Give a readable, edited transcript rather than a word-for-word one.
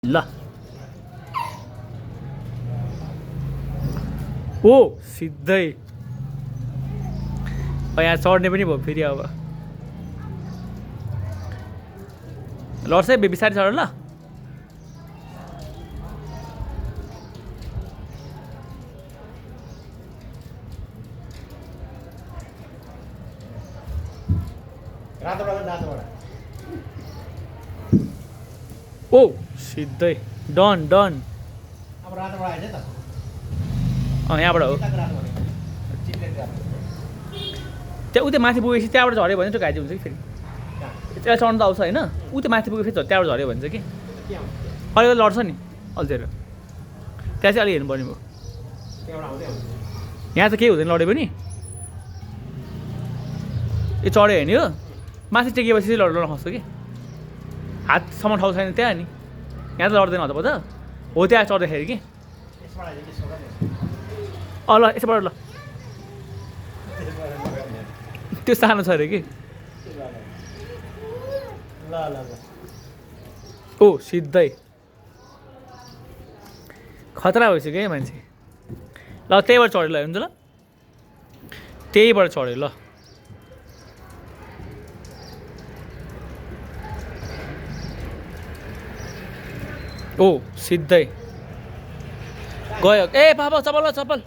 ल ओ सिधै यहाँ चढ्ने पनि भयो फेरि अब लड्छ है बिस्तारै चढ ल ओ सिधै डन डन यहाँबाट हो त्यहाँ उतै माथि पुगेपछि त्यहाँबाट झऱ्यो भने चाहिँ घाइते हुन्छ कि फेरि त्यहाँ चढ्नु त आउँछ होइन उतै माथि पुगेपछि त्यहाँबाट झऱ्यो भने चाहिँ कि अलिकति लड्छ नि अल्छेर त्यहाँ चाहिँ अलिक हेर्नु पर्ने भयो यहाँ त केही हुँदैन लड्यो पनि यो चढ्यो हेर्ने हो माथि टेकेपछि चाहिँ लड्न खस्छ कि हातसम्म ठाउँ छैन त्यहाँ नि यहाँ त लड्दैन त त हो त्यहाँ चढ्दाखेरि कि ल यसबाट ल त्यो सानो छ अरे कि ओ सिधै खतरा भइसक्यो है मान्छे ल त्यहीबाट चढ्यो ल हुन्छ ल त्यहीबाट चढ्यो ल ओ सिधै गयो ए पापा चप्पल